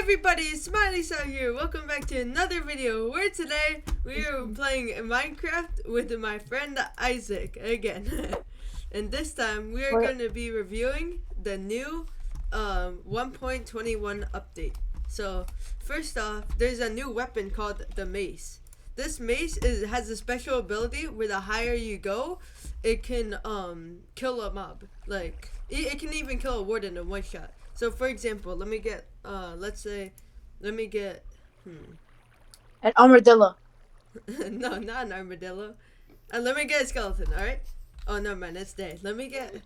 everybody, Smiley Sow here. Welcome back to another video where today we are playing Minecraft with my friend Isaac again. And this time we are going to be reviewing the new 1.21 update. So first off, there's a new weapon called the mace. This mace has a special ability where the higher you go, it can kill a mob. Like it can even kill a warden in one shot. So for example, let me get an armadillo. No, not an armadillo. Let me get a skeleton, alright? Oh no man, it's dead. Let me get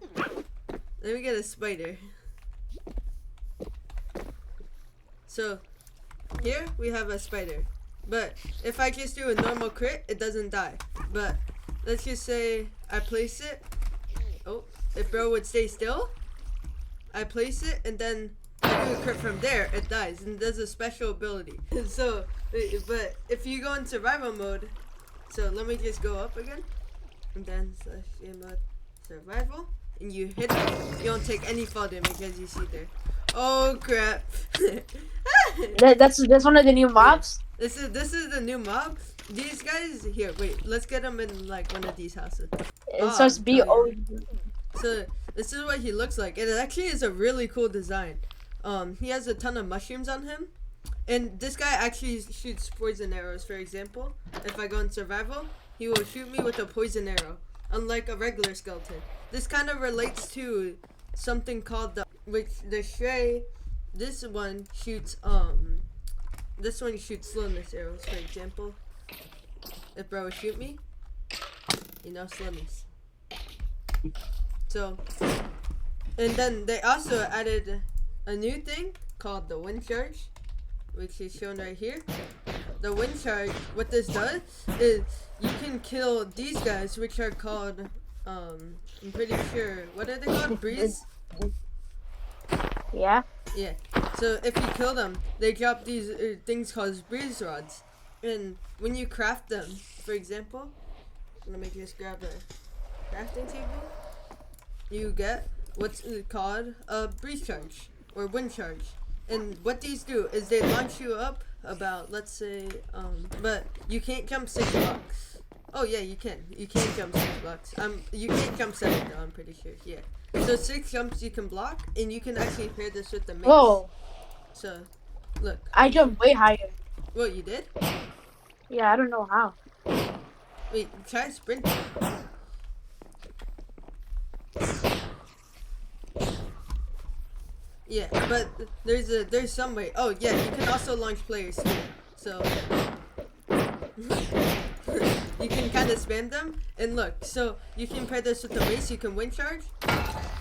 a spider. So here we have a spider. But if I just do a normal crit, it doesn't die. But let's just say I place it. Oh, if bro would stay still, I place it and then I do a crit from there, it dies and does a special ability. So, but if you go in survival mode, so let me just go up again and then /a mode survival, and you hit it, you don't take any fall damage as you see there. Oh crap! That's one of the new mobs. This is the new mob. These guys here. Wait, let's get them in like one of these houses. It starts BO. So this is what he looks like. It actually is a really cool design. He has a ton of mushrooms on him, and this guy actually shoots poison arrows. For example, if I go in survival, he will shoot me with a poison arrow, unlike a regular skeleton. This kind of relates to something called the Shrey. This one shoots slowness arrows. For example, if bro would shoot me, slowness. So, and then they also added a new thing called the wind charge, which is shown right here. The wind charge, what this does is you can kill these guys, which are called, I'm pretty sure, what are they called? Breeze? Yeah. Yeah. So if you kill them, they drop these things called breeze rods. And when you craft them, for example, let me just grab a crafting table. You get what's called a breeze charge or wind charge. And what these do is they launch you up about, let's say, but you can't jump 6 blocks. Oh yeah, you can. You can't jump 6 blocks. You can't jump 7 though, I'm pretty sure. Yeah. So 6 jumps you can block, and you can actually pair this with the mace. Whoa. So, look. I jumped way higher. Well, you did? Yeah, I don't know how. Wait, try sprinting. Yeah, but there's some way. Oh yeah, you can also launch players too. So you can kind of spam them. And look, so you can pair this with the mace. You can wind charge,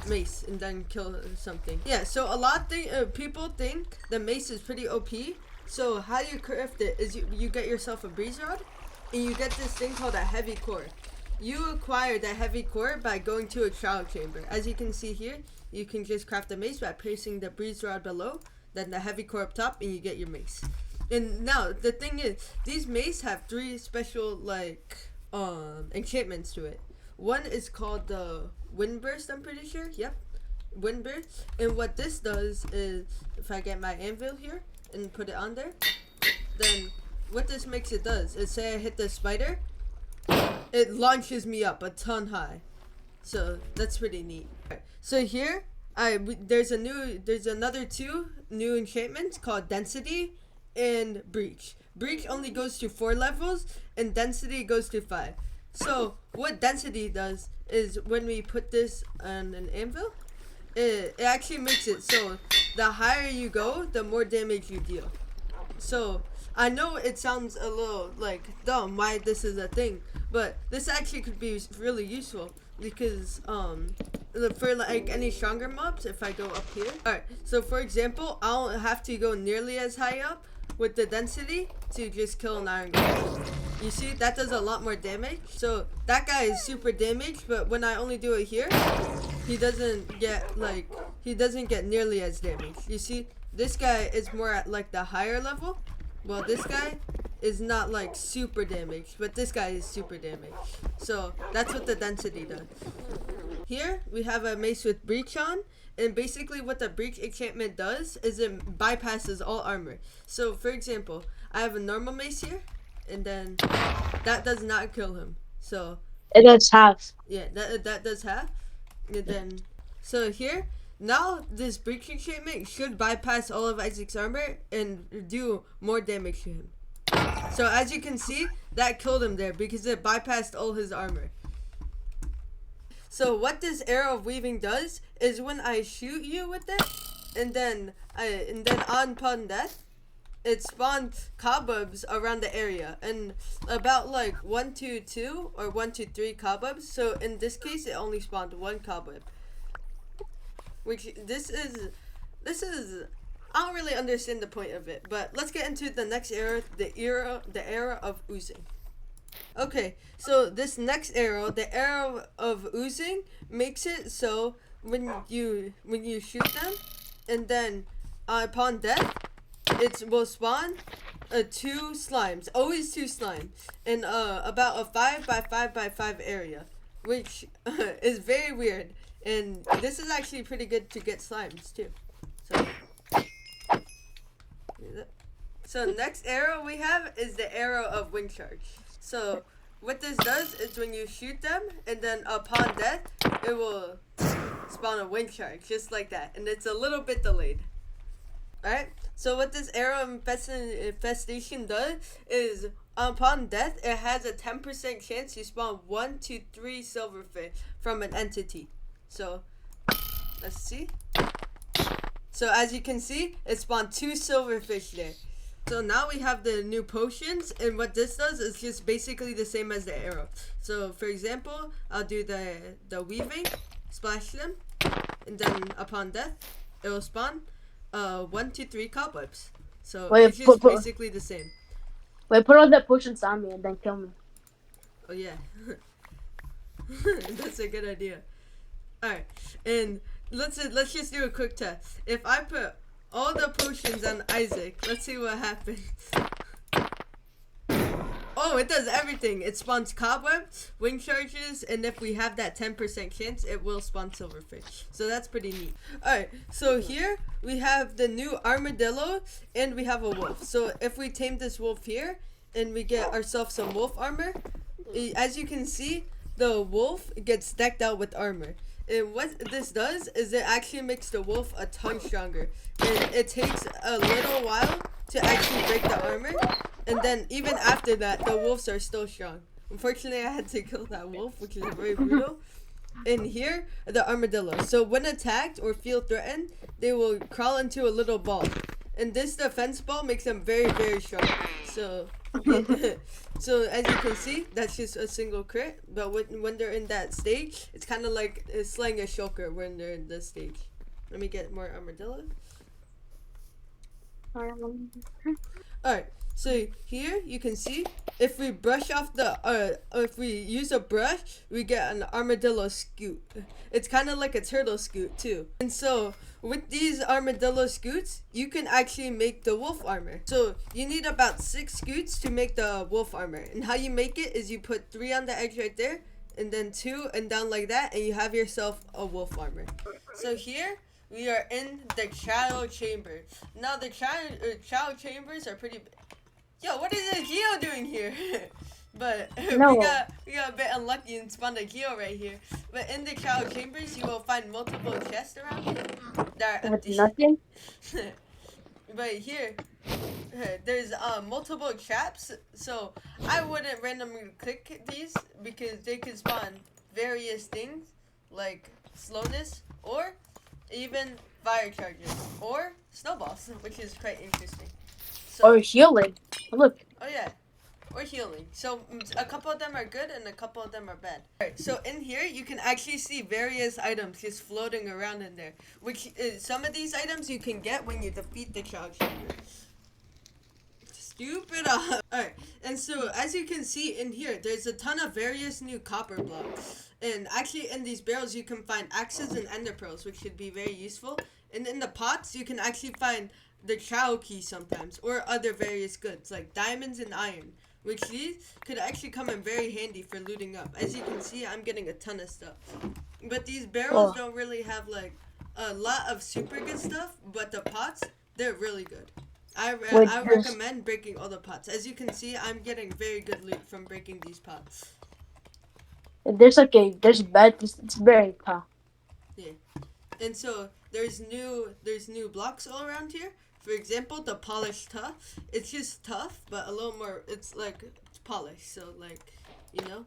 mace, and then kill something. Yeah. So a lot of people think the mace is pretty OP. So how you craft it is you get yourself a breeze rod, and you get this thing called a heavy core. You acquire the heavy core by going to a trial chamber. As you can see here, you can just craft a mace by placing the breeze rod below, then the heavy core up top, and you get your mace. And now the thing is, these mace have 3 special enchantments to it. One is called the wind burst. I'm pretty sure. Yep, wind burst. And what this does is, if I get my anvil here and put it on there, then what this makes it does is, say I hit the spider, it launches me up a ton high. So that's pretty neat. Right. So here, there's another 2 new enchantments called density and breach. Breach only goes to 4 levels, and density goes to 5. So what density does is, when we put this on an anvil, it actually makes it so the higher you go, the more damage you deal. So I know it sounds a little like dumb why this is a thing, but this actually could be really useful because for like any stronger mobs, if I go up here. Alright, so for example, I don't have to go nearly as high up with the density to just kill an iron golem. You see, that does a lot more damage. So that guy is super damaged, but when I only do it here, he doesn't get nearly as damaged. You see, this guy is more at like the higher level. Well, this guy is not like super damaged, but this guy is super damaged. So that's what the density does. Here we have a mace with breach on, And basically what the breach enchantment does is it bypasses all armor. So for example, I have a normal mace here, and then that does not kill him. So It does half. yeah, that does half. And then so here now this breach enchantment should bypass all of Isaac's armor and do more damage to him. So as you can see, that killed him there because it bypassed all his armor. So what this arrow of weaving does is when I shoot you with it, and then upon death, it spawns cobwebs around the area, and about like 1, 2, 2 or 1, 2, 3 cobwebs. So in this case, it only spawned 1 cobweb. Which this is I don't really understand the point of it, but let's get into the next era, the era of oozing. Okay, so this next arrow, the arrow of oozing, makes it so when you shoot them, and then upon death, it will spawn 2 slimes, always 2 slimes, in about a 5 by 5 by 5 area, which is very weird. And this is actually pretty good to get slimes too. So next arrow we have is the arrow of wing charge. So what this does is when you shoot them, and then upon death, it will spawn a wing charge just like that, and it's a little bit delayed. Alright, so what this arrow infestation does is upon death, it has a 10% chance to spawn 1 to 3 silverfish from an entity. So let's see. So as you can see, it spawned 2 silverfish there. So now we have the new potions, and what this does is just basically the same as the arrow. So for example, I'll do the weaving, splash them, and then upon death, it will spawn 1 to 3 cobwebs. So it's just basically the same. Wait, put all the potions on me and then kill me. Oh yeah. That's a good idea. Alright, and let's just do a quick test. If I put all the potions on Isaac, let's see what happens. Oh, it does everything. It spawns cobwebs, wing charges, and if we have that 10% chance, it will spawn silverfish. So that's pretty neat. Alright, so here we have the new armadillo, and we have a wolf. So if we tame this wolf here, and we get ourselves some wolf armor, as you can see, the wolf gets decked out with armor. And what this does is it actually makes the wolf a ton stronger. And it takes a little while to actually break the armor. And then even after that, the wolves are still strong. Unfortunately, I had to kill that wolf, which is very brutal. And here, the armadillo. So when attacked or feel threatened, they will crawl into a little ball. And this defense ball makes them very, very strong. So, so as you can see, that's just a single crit. But when they're in that stage, it's kind of like slaying a shulker when they're in this stage. Let me get more armadillo. Alright, so here you can see if we brush off if we use a brush, we get an armadillo scoot. It's kind of like a turtle scoot too. And so with these armadillo scoots, you can actually make the wolf armor. So you need about 6 scoots to make the wolf armor. And how you make it is you put 3 on the edge right there, and then 2 and down like that, and you have yourself a wolf armor. So here we are in the child chamber. Now the child chambers are pretty. Yo, what is this Geo doing here? But no. we got a bit unlucky and spawned a Geo right here. But in the child chambers, you will find multiple chests around here that are empty. Nothing. But here, there's multiple traps. So I wouldn't randomly click these because they could spawn various things like slowness or even fire charges or snowballs, which is quite interesting. So, or healing. Look. Oh yeah, or healing. So a couple of them are good and a couple of them are bad. Alright, so in here you can actually see various items just floating around in there. Which is, some of these items you can get when you defeat the child chamber. Stupid. Alright, and so as you can see in here, there's a ton of various new copper blocks. And actually in these barrels you can find axes and ender pearls, which should be very useful. And in the pots you can actually find the child key sometimes, or other various goods like diamonds and iron, which these could actually come in very handy for looting up. As you can see, I'm getting a ton of stuff. But these barrels don't really have like a lot of super good stuff, but the pots, they're really good. I Wait, recommend breaking all the pots. As you can see, I'm getting very good loot from breaking these pots. there's bed. It's very tough. Yeah. And so there's new blocks all around here. For example, the polished tough. It's just tough, but a little more. It's like it's polished, so like, you know,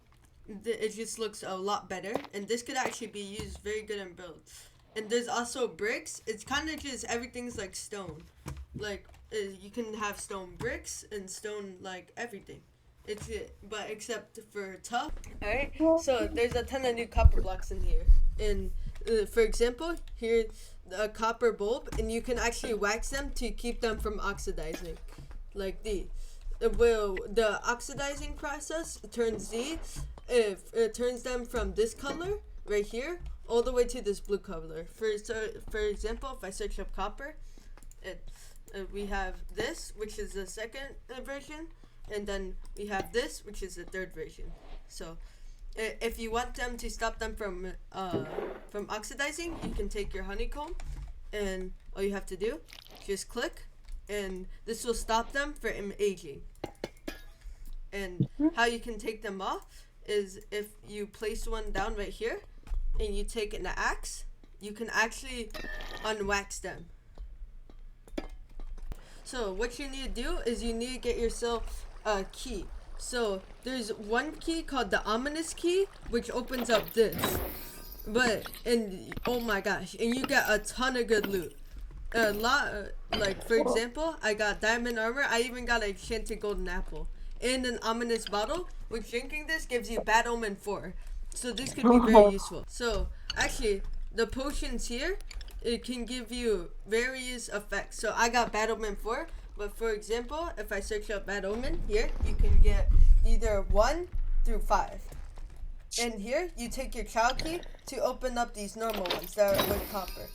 it just looks a lot better. And this could actually be used very good in builds. And there's also bricks. It's kind of just everything's like stone, like you can have stone bricks and stone like everything. It's it, but except for tough. All right. So there's a ton of new copper blocks in here, and for example, here's a copper bulb, and you can actually wax them to keep them from oxidizing, like these. The oxidizing process turns these, if it turns them from this color right here all the way to this blue color. For example, if I search up copper, we have this, which is the second version, and then we have this, which is the third version. So if you want them to stop them from oxidizing, you can take your honeycomb, and all you have to do, just click, and this will stop them from aging. And how you can take them off is if you place one down right here, and you take an axe, you can actually unwax them. So what you need to do is you need to get yourself a key. So there's one key called the ominous key, which opens up this. Oh my gosh, and you get a ton of good loot. A lot, like for example, I got diamond armor. I even got an enchanted golden apple and an ominous bottle, which drinking this gives you bad omen 4. So this could be very useful. So actually, the potions here, it can give you various effects. So I got bad omen 4. But for example, if I search up bad omen here, you can get either 1 through 5. And here, you take your child key to open up these normal ones that are with copper.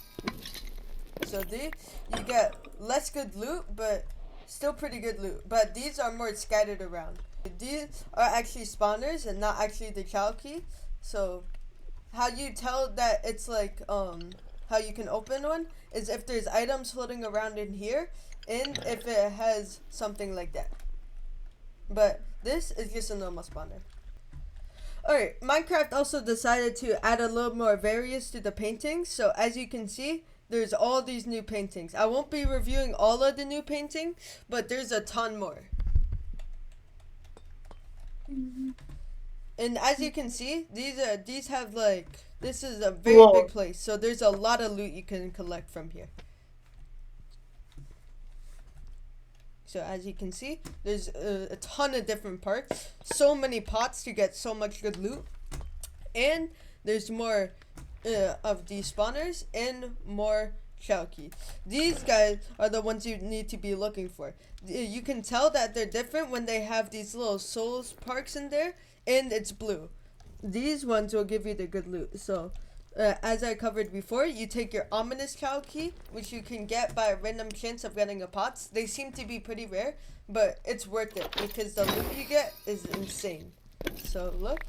So you get less good loot, but still pretty good loot. But these are more scattered around. These are actually spawners and not actually the child key. So how you tell that it's like how you can open one is if there's items floating around in here, and if it has something like that. But this is just a normal spawner. Alright, Minecraft also decided to add a little more various to the paintings. So as you can see, there's all these new paintings. I won't be reviewing all of the new paintings, but there's a ton more. And as you can see, these have like, this is a very big place. So there's a lot of loot you can collect from here. So as you can see, there's a ton of different parts. So many pots to get so much good loot. And there's more of these spawners and more child keys. These guys are the ones you need to be looking for. You can tell that they're different when they have these little souls parks in there, and it's blue. These ones will give you the good loot. So as I covered before, you take your ominous child key, which you can get by a random chance of getting a pots. They seem to be pretty rare, but it's worth it because the loot you get is insane. So look,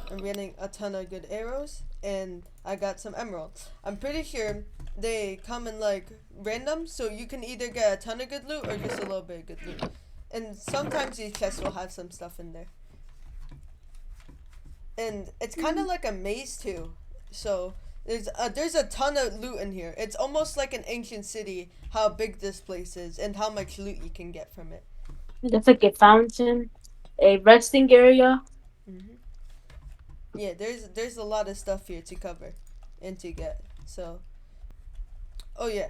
I'm getting a ton of good arrows, and I got some emeralds. I'm pretty sure they come in like random, so you can either get a ton of good loot or just a little bit of good loot. And sometimes these chests will have some stuff in there. And it's kind of like a maze too. So there's a ton of loot in here. It's almost like an ancient city, how big this place is and how much loot you can get from it. There's like a fountain, a resting area. Yeah, there's a lot of stuff here to cover and to get. So, oh yeah,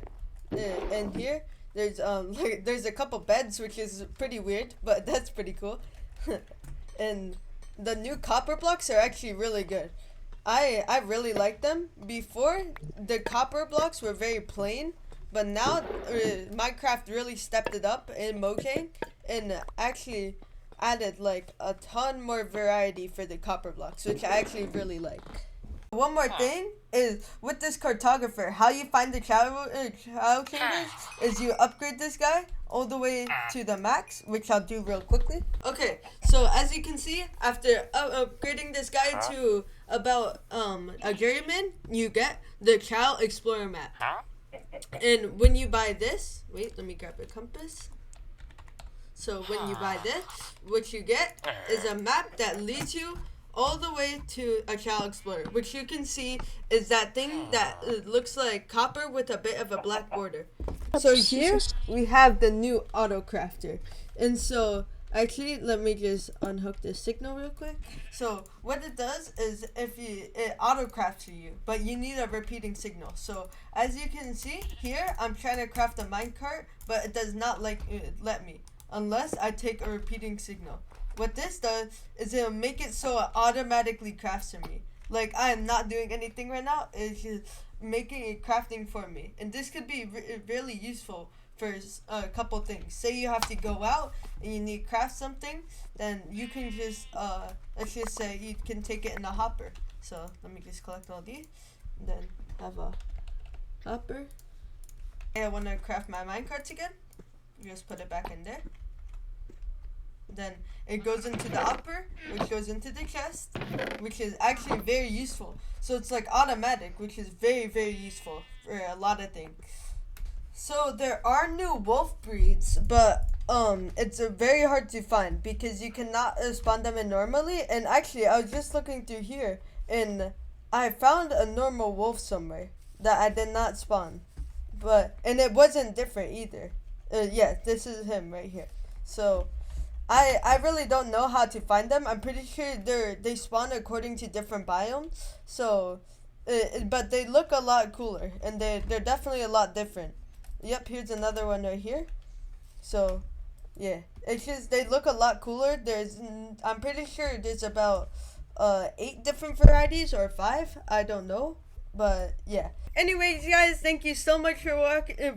and here there's like, there's a couple beds, which is pretty weird, but that's pretty cool. And the new copper blocks are actually really good. I really like them. Before, the copper blocks were very plain, but now Minecraft really stepped it up in Mojang and actually added like a ton more variety for the copper blocks, which I actually really like. One more thing is with this cartographer, how you find the child chambers is you upgrade this guy all the way to the max, which I'll do real quickly. Okay, so as you can see, after upgrading this guy to about Agreement, you get the Child Explorer map. And when you buy this, wait, let me grab a compass. So when you buy this, what you get is a map that leads you all the way to a Child Explorer, which you can see is that thing that looks like copper with a bit of a black border. So here we have the new auto crafter. And so actually, let me just unhook this signal real quick. So what it does is it auto crafts for you, but you need a repeating signal. So as you can see here, I'm trying to craft a minecart, but it does not let me unless I take a repeating signal. What this does is it'll make it so it automatically crafts for me. Like I am not doing anything right now. It's just making it crafting for me. And this could be really useful for a couple things. Say you have to go out and you need to craft something, then you can just let's just say you can take it in a hopper. So let me just collect all these and then have a hopper. And I want to craft my minecarts again. Just put it back in there. Then it goes into the upper, which goes into the chest, which is actually very useful. So it's like automatic, which is very, very useful for a lot of things. So there are new wolf breeds, but it's very hard to find because you cannot spawn them in normally. And actually, I was just looking through here, and I found a normal wolf somewhere that I did not spawn, and it wasn't different either. Yeah, this is him right here. So I really don't know how to find them. I'm pretty sure they spawn according to different biomes. So, but they look a lot cooler, and they're definitely a lot different. Yep, here's another one right here. So, yeah, it's just they look a lot cooler. I'm pretty sure there's about 8 different varieties or 5. I don't know, but yeah. Anyways, guys, thank you so much for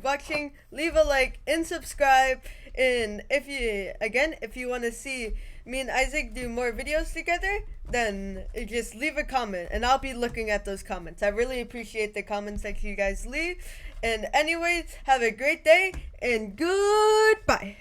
watching. Leave a like and subscribe. And if you want to see me and Isaac do more videos together, then just leave a comment and I'll be looking at those comments. I really appreciate the comments that you guys leave. And anyways, have a great day and goodbye.